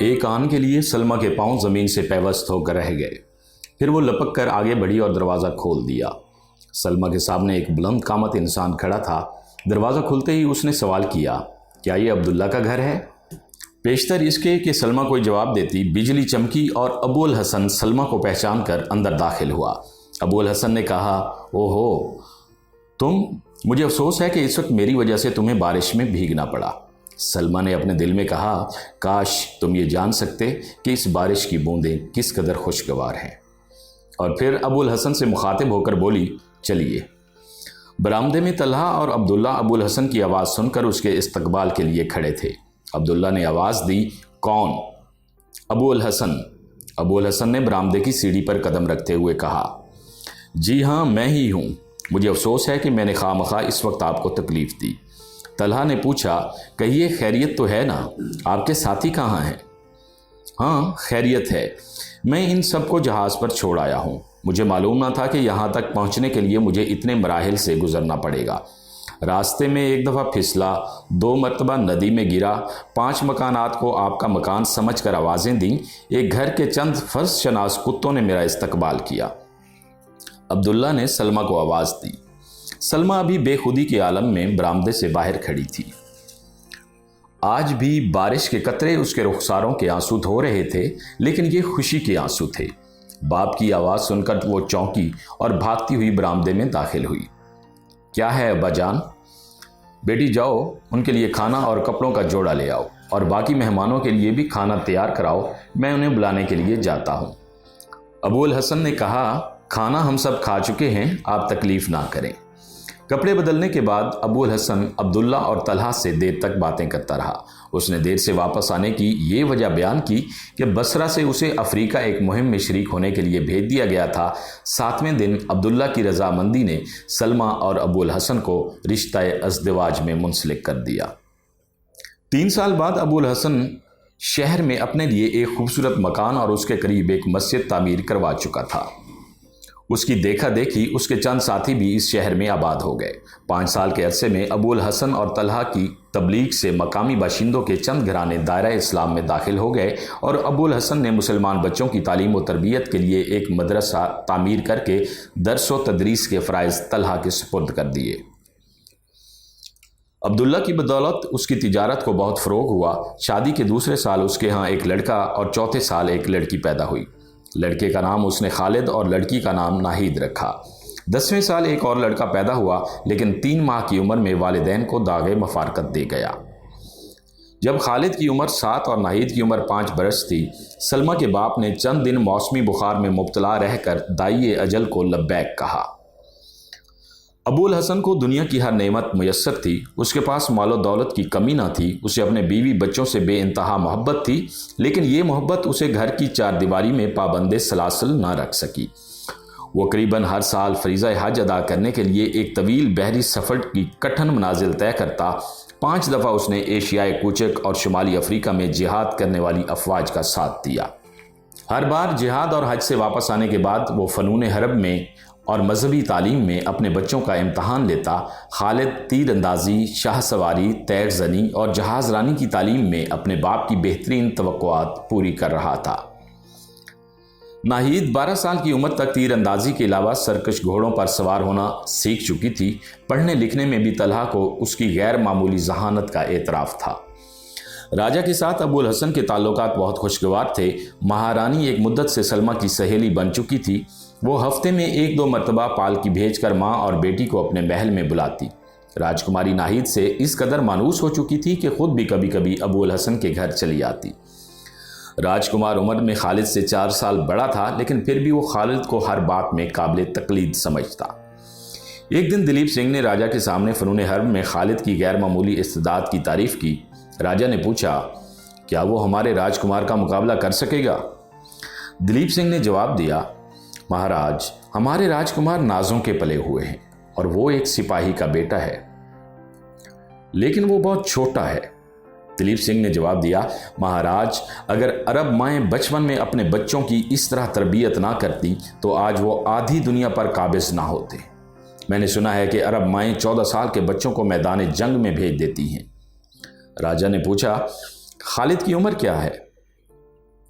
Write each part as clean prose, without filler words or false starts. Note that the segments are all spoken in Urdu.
ایک آن کے لیے سلمہ کے پاؤں زمین سے پیوست ہو کر رہ گئے۔ پھر وہ لپک کر آگے بڑھی اور دروازہ کھول دیا۔ سلمہ کے سامنے ایک بلند قامت انسان کھڑا تھا۔ دروازہ کھلتے ہی اس نے سوال کیا، کیا یہ عبداللہ کا گھر ہے؟ پیشتر اس کے کہ سلمہ کوئی جواب دیتی، بجلی چمکی اور ابو الحسن سلمہ کو پہچان کر اندر داخل ہوا۔ ابو الحسن نے کہا، اوہو تم، مجھے افسوس ہے کہ اس وقت میری وجہ سے تمہیں بارش میں بھیگنا پڑا۔ سلمہ نے اپنے دل میں کہا، کاش تم یہ جان سکتے کہ اس بارش کی بوندیں کس قدر خوشگوار ہیں۔ اور پھر ابو الحسن سے مخاطب ہو کر بولی، چلیے۔ برآمدے میں طلحہ اور عبداللہ ابو الحسن کی آواز سن کر اس کے استقبال کے لیے کھڑے تھے۔ عبداللہ نے آواز دی، کون؟ ابو الحسن۔ ابو الحسن نے برآمدے کی سیڑھی پر قدم رکھتے ہوئے کہا، جی ہاں میں ہی ہوں، مجھے افسوس ہے کہ میں نے خواہ مخواہ اس وقت آپ کو تکلیف دی۔ طلحہ نے پوچھا، کہیے خیریت تو ہے نا؟ آپ کے ساتھی کہاں ہیں؟ ہاں خیریت ہے، میں ان سب کو جہاز پر چھوڑ آیا ہوں۔ مجھے معلوم نہ تھا کہ یہاں تک پہنچنے کے لیے مجھے اتنے مراحل سے گزرنا پڑے گا۔ راستے میں ایک دفعہ پھسلا، 2 مرتبہ ندی میں گرا، 5 مکانات کو آپ کا مکان سمجھ کر آوازیں دیں، ایک گھر کے چند فرض شناس کتوں نے میرا استقبال کیا۔ عبداللہ نے سلمہ کو آواز دی۔ سلمہ ابھی بے خودی کے عالم میں برآمدے سے باہر کھڑی تھی۔ آج بھی بارش کے قطرے اس کے رخساروں کے آنسو دھو رہے تھے، لیکن یہ خوشی کے آنسو تھے۔ باپ کی آواز سن کر وہ چونکی اور بھاگتی ہوئی برآمدے میں داخل ہوئی۔ کیا ہے ابا جان؟ بیٹی جاؤ، ان کے لیے کھانا اور کپڑوں کا جوڑا لے آؤ، اور باقی مہمانوں کے لیے بھی کھانا تیار کراؤ، میں انہیں بلانے کے لیے جاتا ہوں۔ ابو الحسن نے کہا، کھانا ہم سب کھا چکے ہیں، آپ تکلیف نہ کریں۔ کپڑے بدلنے کے بعد ابو الحسن عبداللہ اور طلحہ سے دیر تک باتیں کرتا رہا۔ اس نے دیر سے واپس آنے کی یہ وجہ بیان کی کہ بصرہ سے اسے افریقہ ایک مہم میں شریک ہونے کے لیے بھیج دیا گیا تھا۔ 7ویں دن عبداللہ کی رضامندی نے سلمہ اور ابو الحسن کو رشتہ ازدواج میں منسلک کر دیا۔ 3 سال بعد ابو الحسن شہر میں اپنے لیے ایک خوبصورت مکان اور اس کے قریب ایک مسجد تعمیر کروا چکا تھا۔ اس کی دیکھا دیکھی اس کے چند ساتھی بھی اس شہر میں آباد ہو گئے۔ 5 سال کے عرصے میں ابو الحسن اور طلحہ کی تبلیغ سے مقامی باشندوں کے چند گھرانے دائرہ اسلام میں داخل ہو گئے، اور ابو الحسن نے مسلمان بچوں کی تعلیم و تربیت کے لیے ایک مدرسہ تعمیر کر کے درس و تدریس کے فرائض طلحہ کے سپرد کر دیے۔ عبداللہ کی بدولت اس کی تجارت کو بہت فروغ ہوا۔ شادی کے دوسرے سال اس کے ہاں ایک لڑکا اور چوتھے سال ایک لڑکی پیدا ہوئی۔ لڑکے کا نام اس نے خالد اور لڑکی کا نام ناہید رکھا۔ 10ویں سال ایک اور لڑکا پیدا ہوا، لیکن 3 ماہ کی عمر میں والدین کو داغ مفارقت دے گیا۔ جب خالد کی عمر 7 اور ناہید کی عمر 5 برس تھی، سلمہ کے باپ نے چند دن موسمی بخار میں مبتلا رہ کر دائی اجل کو لبیک کہا۔ ابو الحسن کو دنیا کی ہر نعمت میسر تھی، اس کے پاس مال و دولت کی کمی نہ تھی، اسے اپنے بیوی بچوں سے بے انتہا محبت تھی، لیکن یہ محبت اسے گھر کی 4 دیواری میں پابند سلاسل نہ رکھ سکی۔ وہ قریباً ہر سال فریضہ حج ادا کرنے کے لیے ایک طویل بحری سفر کی کٹھن منازل طے کرتا۔ 5 دفعہ اس نے ایشیائے کوچک اور شمالی افریقہ میں جہاد کرنے والی افواج کا ساتھ دیا۔ ہر بار جہاد اور حج سے واپس آنے کے بعد وہ فنون حرب میں اور مذہبی تعلیم میں اپنے بچوں کا امتحان لیتا۔ خالد تیر اندازی، شاہ سواری، تیر زنی اور جہاز رانی کی تعلیم میں اپنے باپ کی بہترین توقعات پوری کر رہا تھا۔ ناہید 12 سال کی عمر تک تیر اندازی کے علاوہ سرکش گھوڑوں پر سوار ہونا سیکھ چکی تھی۔ پڑھنے لکھنے میں بھی طلحہ کو اس کی غیر معمولی ذہانت کا اعتراف تھا۔ راجہ کے ساتھ ابو الحسن کے تعلقات بہت خوشگوار تھے۔ مہارانی ایک مدت سے سلمہ کی سہیلی بن چکی تھی۔ وہ ہفتے میں 1-2 مرتبہ پالکی بھیج کر ماں اور بیٹی کو اپنے محل میں بلاتی۔ راجکماری ناہید سے اس قدر مانوس ہو چکی تھی کہ خود بھی کبھی کبھی ابو الحسن کے گھر چلی آتی۔ راجکمار عمر میں خالد سے 4 سال بڑا تھا، لیکن پھر بھی وہ خالد کو ہر بات میں قابل تقلید سمجھتا۔ ایک دن دلیپ سنگھ نے راجہ کے سامنے فنون حرب میں خالد کی غیر معمولی استعداد کی تعریف کی۔ راجہ نے پوچھا، کیا وہ ہمارے راجکمار کا مقابلہ کر سکے گا؟ دلیپ سنگھ نے جواب دیا، مہاراج، ہمارے راجکمار نازوں کے پلے ہوئے ہیں، اور وہ ایک سپاہی کا بیٹا ہے، لیکن وہ بہت چھوٹا ہے۔ دلیپ سنگھ نے جواب دیا، مہاراج، اگر عرب مائیں بچپن میں اپنے بچوں کی اس طرح تربیت نہ کرتی تو آج وہ آدھی دنیا پر قابض نہ ہوتے۔ میں نے سنا ہے کہ عرب مائیں 14 سال کے بچوں کو میدان جنگ میں بھیج دیتی ہیں۔ راجہ نے پوچھا، خالد کی عمر کیا ہے؟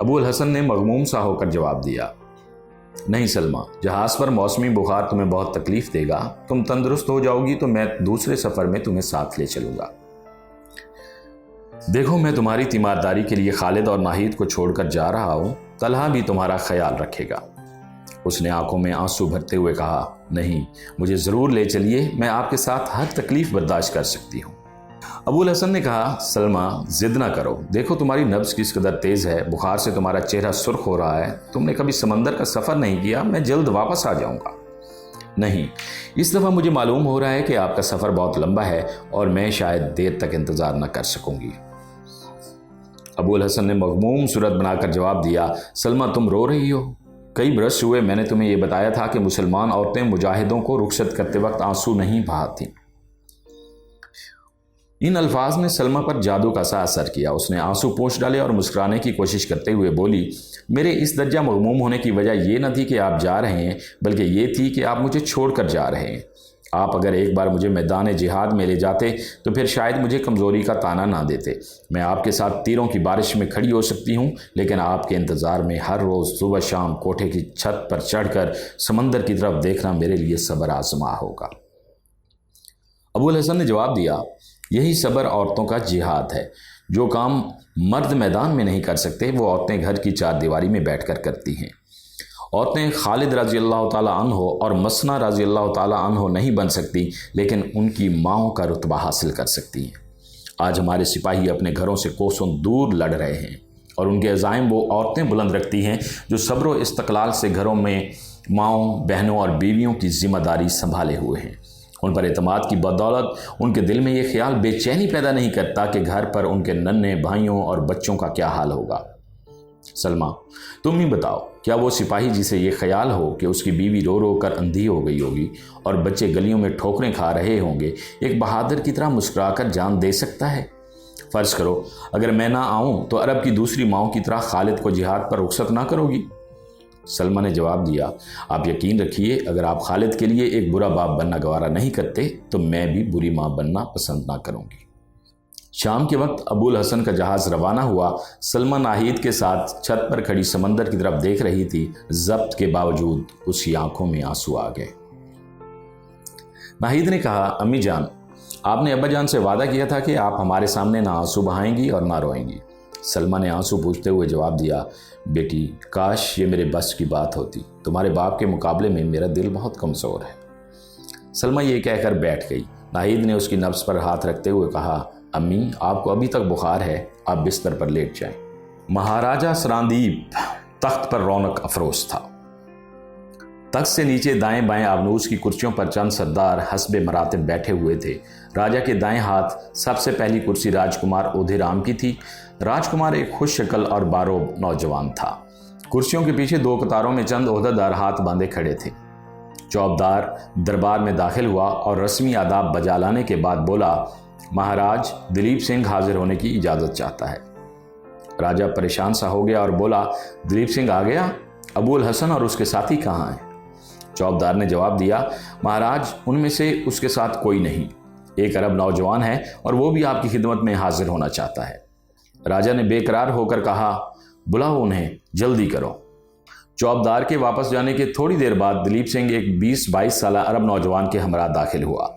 ابو الحسن نے مغموم سا ہو کر جواب دیا، نہیں سلمہ، جہاز پر موسمی بخار تمہیں بہت تکلیف دے گا، تم تندرست ہو جاؤ گی تو میں دوسرے سفر میں تمہیں ساتھ لے چلوں گا۔ دیکھو میں تمہاری تیمارداری کے لیے خالد اور ناہید کو چھوڑ کر جا رہا ہوں، طلحہ بھی تمہارا خیال رکھے گا۔ اس نے آنکھوں میں آنسو بھرتے ہوئے کہا، نہیں، مجھے ضرور لے چلیے، میں آپ کے ساتھ ہر تکلیف برداشت کر سکتی ہوں۔ ابو الحسن نے کہا، سلمہ ضد نہ کرو، دیکھو تمہاری نبض کس قدر تیز ہے، بخار سے تمہارا چہرہ سرخ ہو رہا ہے، تم نے کبھی سمندر کا سفر نہیں کیا، میں جلد واپس آ جاؤں گا۔ نہیں، اس دفعہ مجھے معلوم ہو رہا ہے کہ آپ کا سفر بہت لمبا ہے اور میں شاید دیر تک انتظار نہ کر سکوں گی۔ ابو الحسن نے مغموم صورت بنا کر جواب دیا، سلمہ تم رو رہی ہو؟ کئی برس ہوئے میں نے تمہیں یہ بتایا تھا کہ مسلمان عورتیں مجاہدوں کو رخصت کرتے وقت آنسو نہیں بہاتیں۔ ان الفاظ نے سلمہ پر جادو کا سا اثر کیا۔ اس نے آنسو پوچھ ڈالے اور مسکرانے کی کوشش کرتے ہوئے بولی، میرے اس درجہ مغموم ہونے کی وجہ یہ نہ تھی کہ آپ جا رہے ہیں، بلکہ یہ تھی کہ آپ مجھے چھوڑ کر جا رہے ہیں۔ آپ اگر ایک بار مجھے میدان جہاد میں لے جاتے تو پھر شاید مجھے کمزوری کا طعنہ نہ دیتے۔ میں آپ کے ساتھ تیروں کی بارش میں کھڑی ہو سکتی ہوں، لیکن آپ کے انتظار میں ہر روز صبح شام کوٹھے کی چھت پر چڑھ کر سمندر کی طرف دیکھنا میرے لیے صبر آزما ہوگا۔ ابو الحسن نے جواب دیا، یہی صبر عورتوں کا جہاد ہے۔ جو کام مرد میدان میں نہیں کر سکتے وہ عورتیں گھر کی چار دیواری میں بیٹھ کر کرتی ہیں۔ عورتیں خالد رضی اللہ تعالیٰ عنہ اور مسنہ رضی اللہ تعالیٰ عنہ نہیں بن سکتی، لیکن ان کی ماؤں کا رتبہ حاصل کر سکتی ہیں۔ آج ہمارے سپاہی اپنے گھروں سے کوسوں دور لڑ رہے ہیں اور ان کے عزائم وہ عورتیں بلند رکھتی ہیں جو صبر و استقلال سے گھروں میں ماؤں، بہنوں اور بیویوں کی ذمہ داری سنبھالے ہوئے ہیں۔ ان پر اعتماد کی بدولت ان کے دل میں یہ خیال بے چینی پیدا نہیں کرتا کہ گھر پر ان کے ننھے بھائیوں اور بچوں کا کیا حال ہوگا۔ سلمہ تم ہی بتاؤ، کیا وہ سپاہی جسے یہ خیال ہو کہ اس کی بیوی رو رو کر اندھی ہو گئی ہوگی اور بچے گلیوں میں ٹھوکریں کھا رہے ہوں گے، ایک بہادر کی طرح مسکرا کر جان دے سکتا ہے؟ فرض کرو اگر میں نہ آؤں تو عرب کی دوسری ماؤں کی طرح خالد کو جہاد پر رخصت نہ کرو گی؟ سلمہ نے جواب دیا، آپ یقین رکھیے اگر آپ خالد کے لیے ایک برا باپ بننا گوارا نہیں کرتے تو میں بھی بری ماں بننا پسند نہ کروں گی۔ شام کے وقت ابو الحسن کا جہاز روانہ ہوا۔ سلمہ ناہید کے ساتھ چھت پر کھڑی سمندر کی طرف دیکھ رہی تھی۔ ضبط کے باوجود اس کی آنکھوں میں آنسو آ گئے۔ ناہید نے کہا، امی جان، آپ نے ابا جان سے وعدہ کیا تھا کہ آپ ہمارے سامنے نہ آنسو بہائیں گی اور نہ روئیں گی۔ سلمہ نے آنسو پوچھتے ہوئے جواب دیا، بیٹی کاش یہ میرے بس کی بات ہوتی، تمہارے باپ کے مقابلے میں میرا دل بہت کمزور ہے۔ سلمہ یہ کہہ کر بیٹھ گئی۔ ناہید نے اس کی نبض پر ہاتھ رکھتے ہوئے کہا، امی آپ کو ابھی تک بخار ہے، آپ بستر پر لیٹ جائیں۔ مہاراجہ سراندیپ تخت پر رونق افروز تھا۔ تخت سے نیچے دائیں بائیں آبنوس کی کرسیوں پر چند سردار حسب مراتب بیٹھے ہوئے تھے۔ راجہ کے دائیں ہاتھ سب سے پہلی کرسی راجکمار اودھے رام کی تھی۔ راجکمار ایک خوش شکل اور باروب نوجوان تھا۔ کرسیوں کے پیچھے دو قطاروں میں چند عہدیدار ہاتھ باندھے کھڑے تھے۔ چوبدار دربار میں داخل ہوا اور رسمی آداب بجا لانے کے بعد بولا، مہاراج دلیپ سنگھ حاضر ہونے کی اجازت چاہتا ہے۔ راجہ پریشان سا ہو گیا اور بولا، دلیپ سنگھ آ گیا؟ ابو الحسن اور اس کے ساتھی کہاں ہیں؟ چوبدار نے جواب دیا، مہاراج ان میں سے اس کے ساتھ کوئی نہیں، ایک عرب نوجوان ہے اور وہ بھی آپ کی خدمت میں حاضر ہونا چاہتا ہے۔ راجہ نے بے قرار ہو کر کہا، بلاؤ انہیں، جلدی کرو۔ چوبدار کے واپس جانے کے تھوڑی دیر بعد دلیپ سنگھ ایک 20-22 سالہ عرب نوجوان کے ہمراہ داخل ہوا۔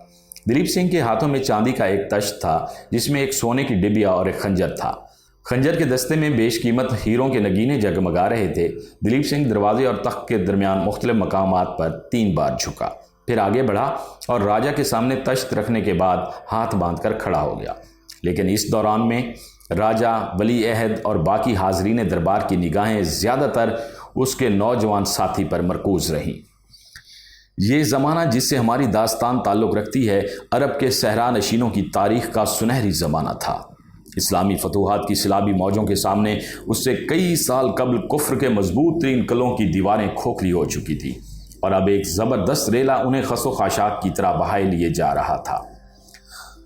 دلیپ سنگھ کے ہاتھوں میں چاندی کا ایک تشت تھا جس میں ایک سونے کی ڈبیا اور ایک خنجر تھا۔ خنجر کے دستے میں بیش قیمت ہیروں کے نگینے جگمگا رہے تھے۔ دلیپ سنگھ دروازے اور تخت کے درمیان مختلف مقامات پر 3 بار جھکا، پھر آگے بڑھا اور راجہ کے سامنے تشت رکھنے کے بعد ہاتھ باندھ کر کھڑا ہو گیا۔ لیکن اس دوران میں راجہ، ولی عہد اور باقی حاضرین دربار کی نگاہیں زیادہ تر اس کے نوجوان ساتھی پر مرکوز رہیں۔ یہ زمانہ جس سے ہماری داستان تعلق رکھتی ہے، عرب کے صحرا نشینوں کی تاریخ کا سنہری زمانہ تھا۔ اسلامی فتوحات کی سیلابی موجوں کے سامنے اس سے کئی سال قبل کفر کے مضبوط ترین قلعوں کی دیواریں کھوکھلی ہو چکی تھی اور اب ایک زبردست ریلا انہیں خس و خاشاک کی طرح بہائے لیے جا رہا تھا۔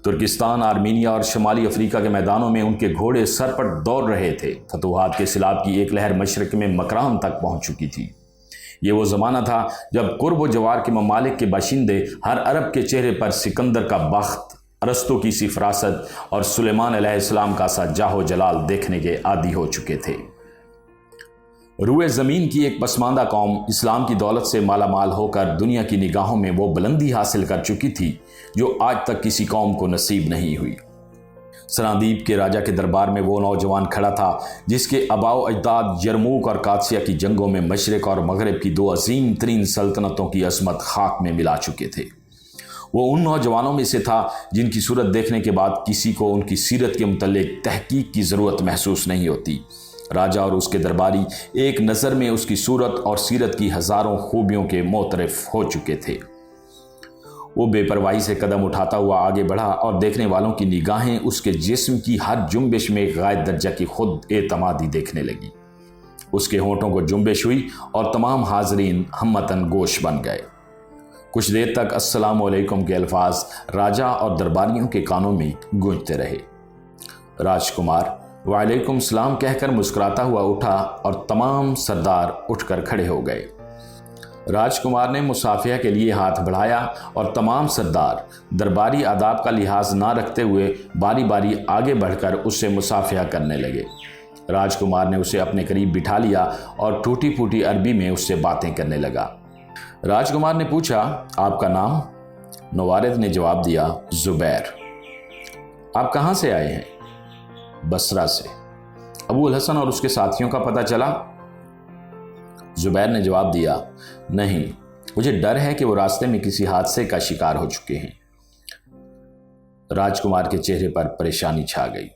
ترکستان، آرمینیا اور شمالی افریقہ کے میدانوں میں ان کے گھوڑے سرپٹ دوڑ رہے تھے۔ فتوحات کے سیلاب کی ایک لہر مشرق میں مکران تک پہنچ چکی تھی۔ یہ وہ زمانہ تھا جب قرب و جوار کے ممالک کے باشندے ہر عرب کے چہرے پر سکندر کا بخت، ارسطو کی سی فراست اور سلیمان علیہ السلام کا سا جاہ و جلال دیکھنے کے عادی ہو چکے تھے۔ روئے زمین کی ایک پسماندہ قوم اسلام کی دولت سے مالا مال ہو کر دنیا کی نگاہوں میں وہ بلندی حاصل کر چکی تھی جو آج تک کسی قوم کو نصیب نہیں ہوئی۔ سرادیپ کے راجہ کے دربار میں وہ نوجوان کھڑا تھا جس کے آباء و اجداد یرموک اور قادسیہ کی جنگوں میں مشرق اور مغرب کی دو عظیم ترین سلطنتوں کی عظمت خاک میں ملا چکے تھے۔ وہ ان نوجوانوں میں سے تھا جن کی صورت دیکھنے کے بعد کسی کو ان کی سیرت کے متعلق تحقیق کی ضرورت محسوس نہیں ہوتی۔ راجہ اور اس کے درباری ایک نظر میں اس کی صورت اور سیرت کی ہزاروں خوبیوں کے معترف ہو چکے تھے۔ وہ بے پرواہی سے قدم اٹھاتا ہوا آگے بڑھا اور دیکھنے والوں کی نگاہیں اس کے جسم کی ہر جنبش میں غائب درجہ کی خود اعتمادی دیکھنے لگی۔ اس کے ہونٹوں کو جنبش ہوئی اور تمام حاضرین ہمتاً گوش بن گئے۔ کچھ دیر تک السلام علیکم کے الفاظ راجہ اور درباریوں کے کانوں میں گونجتے رہے۔ راجکمار وعلیکم السلام کہہ کر مسکراتا ہوا اٹھا اور تمام سردار اٹھ کر کھڑے ہو گئے۔ راجکمار نے مصافحہ کے لیے ہاتھ بڑھایا اور تمام سردار درباری آداب کا لحاظ نہ رکھتے ہوئے باری باری آگے بڑھ کر اس سے مصافحہ کرنے لگے۔ راجکمار نے اسے اپنے قریب بٹھا لیا اور ٹوٹی پھوٹی عربی میں اس سے باتیں کرنے لگا۔ راجکمار نے پوچھا، آپ کا نام؟ نوارد نے جواب دیا، زبیر۔ آپ کہاں سے آئے ہیں؟ بصرہ سے۔ ابو الحسن اور اس کے ساتھیوں کا پتہ چلا؟ زبیر نے جواب دیا، نہیں، مجھے ڈر ہے کہ وہ راستے میں کسی حادثے کا شکار ہو چکے ہیں۔ راجکمار کے چہرے پر پریشانی چھا گئی۔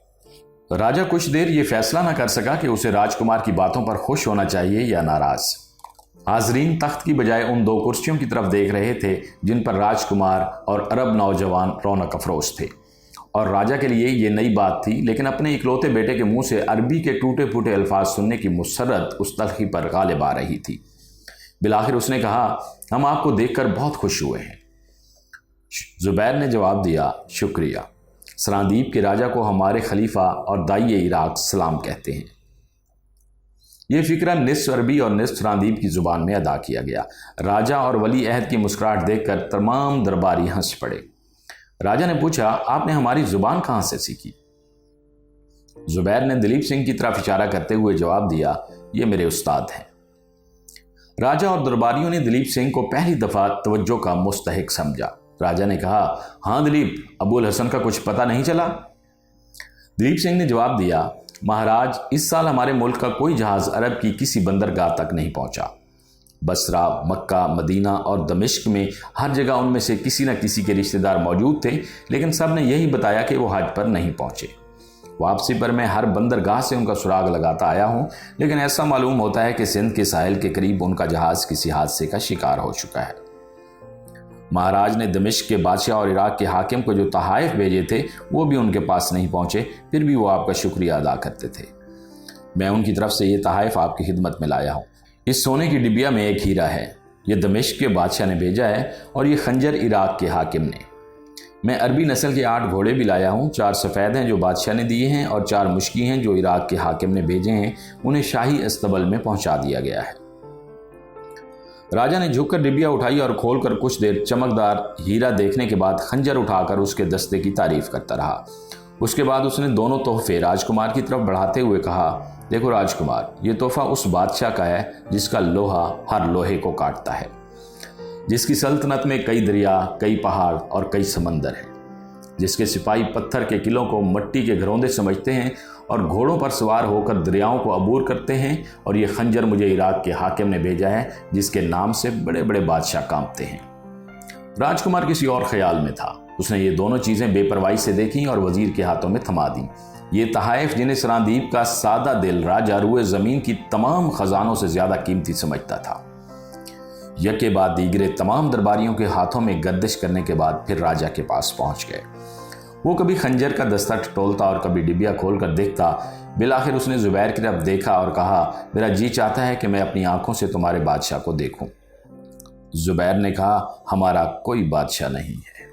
راجہ کچھ دیر یہ فیصلہ نہ کر سکا کہ اسے راجکمار کی باتوں پر خوش ہونا چاہیے یا ناراض۔ حاضرین تخت کی بجائے ان دو کرسیوں کی طرف دیکھ رہے تھے جن پر راجکمار اور عرب نوجوان رونق افروز تھے، اور راجہ کے لیے یہ نئی بات تھی، لیکن اپنے اکلوتے بیٹے کے منہ سے عربی کے ٹوٹے پھوٹے الفاظ سننے کی مسرت اس تلخی پر غالب آ رہی تھی۔ بالآخر اس نے کہا، ہم آپ کو دیکھ کر بہت خوش ہوئے ہیں۔ زبیر نے جواب دیا، شکریہ۔ سرادیپ کے راجہ کو ہمارے خلیفہ اور داعی عراق سلام کہتے ہیں۔ یہ فقرہ نصف عربی اور نصف سرادیپ کی زبان میں ادا کیا گیا۔ راجہ اور ولی عہد کی مسکراہٹ دیکھ کر تمام درباری ہنس پڑے۔ راجہ نے پوچھا، آپ نے ہماری زبان کہاں سے سیکھی؟ زبیر نے دلیپ سنگھ کی طرف اشارہ کرتے ہوئے جواب دیا، یہ میرے استاد ہیں۔ راجہ اور درباریوں نے دلیپ سنگھ کو پہلی دفعہ توجہ کا مستحق سمجھا۔ راجہ نے کہا، ہاں دلیپ، ابو الحسن کا کچھ پتہ نہیں چلا؟ دلیپ سنگھ نے جواب دیا، مہاراج، اس سال ہمارے ملک کا کوئی جہاز عرب کی کسی بندرگاہ تک نہیں پہنچا۔ بصرہ، مکہ، مدینہ اور دمشق میں ہر جگہ ان میں سے کسی نہ کسی کے رشتہ دار موجود تھے، لیکن سب نے یہی بتایا کہ وہ حج پر نہیں پہنچے۔ واپسی پر میں ہر بندرگاہ سے ان کا سراغ لگاتا آیا ہوں، لیکن ایسا معلوم ہوتا ہے کہ سندھ کے ساحل کے قریب ان کا جہاز کسی حادثے کا شکار ہو چکا ہے۔ مہاراج نے دمشق کے بادشاہ اور عراق کے حاکم کو جو تحائف بھیجے تھے وہ بھی ان کے پاس نہیں پہنچے، پھر بھی وہ آپ کا شکریہ ادا کرتے تھے۔ میں ان کی طرف سے یہ تحائف آپ کی خدمت میں لایا ہوں۔ اس سونے کی ڈبیا میں ایک ہیرا ہے، یہ دمشق کے بادشاہ نے بھیجا ہے، اور یہ خنجر عراق کے حاکم نے۔ میں عربی نسل کے 8 گھوڑے بھی لایا ہوں، 4 سفید ہیں جو بادشاہ نے دیے ہیں، اور 4 مشکی ہیں جو عراق کے حاکم نے بھیجے ہیں، انہیں شاہی استبل میں پہنچا دیا گیا ہے۔ راجہ نے جھک کر ڈبیا اٹھائی اور کھول کر کچھ دیر چمکدار ہیرا دیکھنے کے بعد خنجر اٹھا کر اس کے دستے کی تعریف کرتا رہا۔ اس کے بعد اس نے دونوں تحفے راجکمار کی طرف بڑھاتے ہوئے کہا، دیکھو راجکمار، یہ تحفہ اس بادشاہ کا ہے جس کا لوہا ہر لوہے کو کاٹتا ہے، جس کی سلطنت میں کئی دریا، کئی پہاڑ اور کئی سمندر ہیں، جس کے سپاہی پتھر کے قلعوں کو مٹی کے گھروندے سمجھتے ہیں اور گھوڑوں پر سوار ہو کر دریاؤں کو عبور کرتے ہیں، اور یہ خنجر مجھے عراق کے حاکم نے بھیجا ہے جس کے نام سے بڑے بڑے بادشاہ کانپتے ہیں۔ راجکمار کسی اور خیال میں تھا۔ اس نے یہ دونوں چیزیں بے پرواہی سے دیکھیں اور وزیر کے ہاتھوں میں تھما دیں۔ یہ تحائف جنہیں سرادیپ کا سادہ دل راجہ روئے زمین کی تمام خزانوں سے زیادہ قیمتی سمجھتا تھا۔ یکے بعد دیگرے تمام درباریوں کے ہاتھوں میں گردش کرنے کے بعد پھر راجہ کے پاس پہنچ گئے۔ وہ کبھی خنجر کا دستہ ٹٹولتا اور کبھی ڈبیا کھول کر دیکھتا۔ بالآخر اس نے زبیر کی طرف دیکھا اور کہا، میرا جی چاہتا ہے کہ میں اپنی آنکھوں سے تمہارے بادشاہ کو دیکھوں۔ زبیر نے کہا، ہمارا کوئی بادشاہ نہیں ہے۔